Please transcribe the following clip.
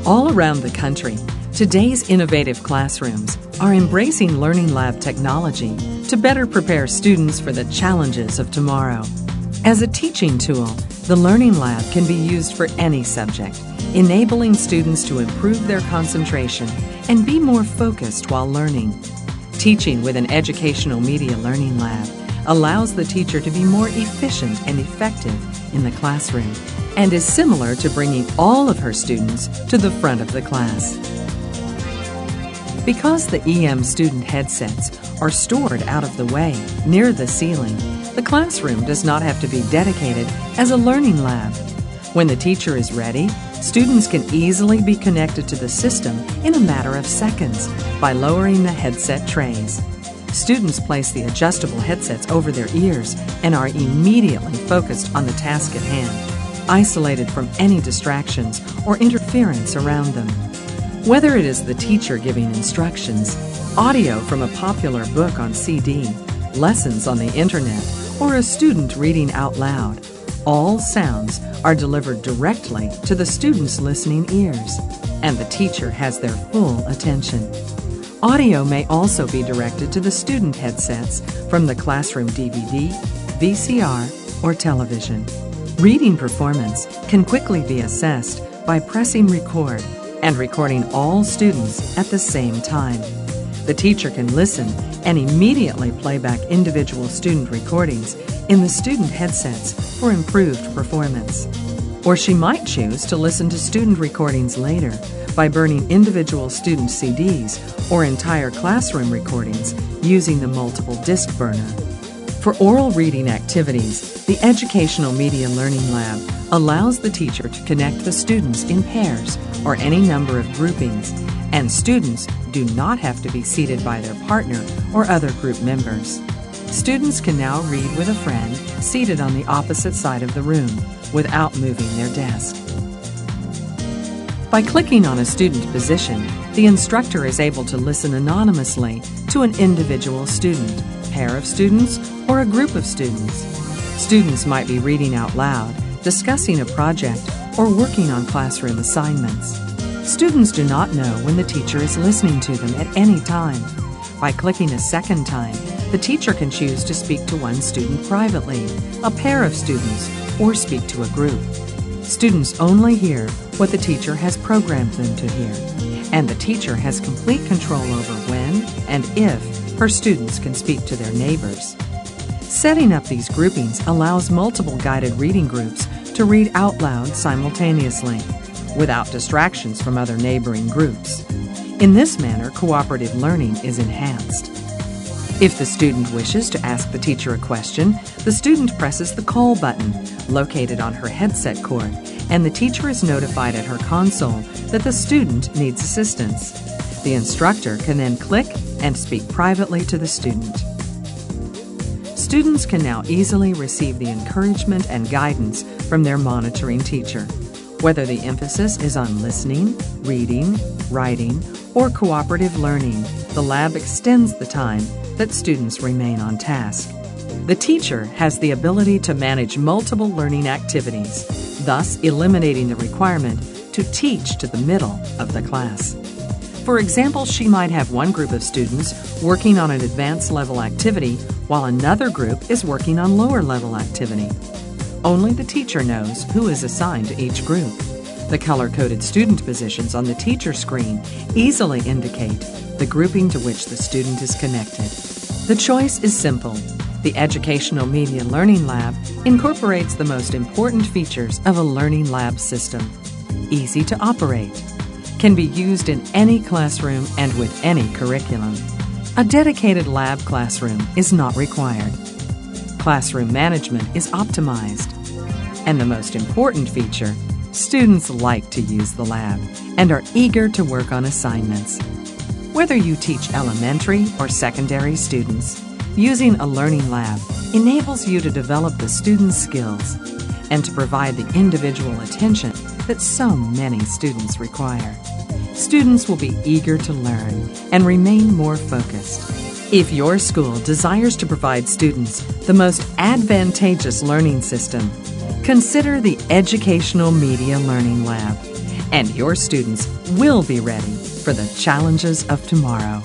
All around the country, today's innovative classrooms are embracing Learning Lab technology to better prepare students for the challenges of tomorrow. As a teaching tool, the Learning Lab can be used for any subject, enabling students to improve their concentration and be more focused while learning. Teaching with an Educational Media Learning Lab allows the teacher to be more efficient and effective in the classroom and is similar to bringing all of her students to the front of the class. Because the EM student headsets are stored out of the way, near the ceiling, the classroom does not have to be dedicated as a learning lab. When the teacher is ready, students can easily be connected to the system in a matter of seconds by lowering the headset trays. Students place the adjustable headsets over their ears and are immediately focused on the task at hand, isolated from any distractions or interference around them. Whether it is the teacher giving instructions, audio from a popular book on CD, lessons on the internet, or a student reading out loud, all sounds are delivered directly to the student's listening ears, and the teacher has their full attention. Audio may also be directed to the student headsets from the classroom DVD, VCR, or television. Reading performance can quickly be assessed by pressing record and recording all students at the same time. The teacher can listen and immediately play back individual student recordings in the student headsets for improved performance. Or she might choose to listen to student recordings later by burning individual student CDs or entire classroom recordings using the multiple disc burner. For oral reading activities, the Educational Media Learning Lab allows the teacher to connect the students in pairs or any number of groupings, and students do not have to be seated by their partner or other group members. Students can now read with a friend seated on the opposite side of the room without moving their desk. By clicking on a student position, the instructor is able to listen anonymously to an individual student, pair of students, or a group of students. Students might be reading out loud, discussing a project, or working on classroom assignments. Students do not know when the teacher is listening to them at any time. By clicking a second time, the teacher can choose to speak to one student privately, a pair of students, or speak to a group. Students only hear what the teacher has programmed them to hear, and the teacher has complete control over when and if her students can speak to their neighbors. Setting up these groupings allows multiple guided reading groups to read out loud simultaneously, without distractions from other neighboring groups. In this manner, cooperative learning is enhanced. If the student wishes to ask the teacher a question, the student presses the call button located on her headset cord, and the teacher is notified at her console that the student needs assistance. The instructor can then click and speak privately to the student. Students can now easily receive the encouragement and guidance from their monitoring teacher. Whether the emphasis is on listening, reading, writing, or cooperative learning, the lab extends the time that students remain on task. The teacher has the ability to manage multiple learning activities, thus eliminating the requirement to teach to the middle of the class. For example, she might have one group of students working on an advanced level activity while another group is working on lower level activity. Only the teacher knows who is assigned to each group. The color-coded student positions on the teacher screen easily indicate the grouping to which the student is connected. The choice is simple. The Educational Media Learning Lab incorporates the most important features of a Learning Lab system. Easy to operate. Can be used in any classroom and with any curriculum. A dedicated lab classroom is not required. Classroom management is optimized. And the most important feature, students like to use the lab and are eager to work on assignments. Whether you teach elementary or secondary students, using a learning lab enables you to develop the students' skills and to provide the individual attention that so many students require. Students will be eager to learn and remain more focused. If your school desires to provide students the most advantageous learning system, Consider the Educational Media Learning Lab, and your students will be ready for the challenges of tomorrow.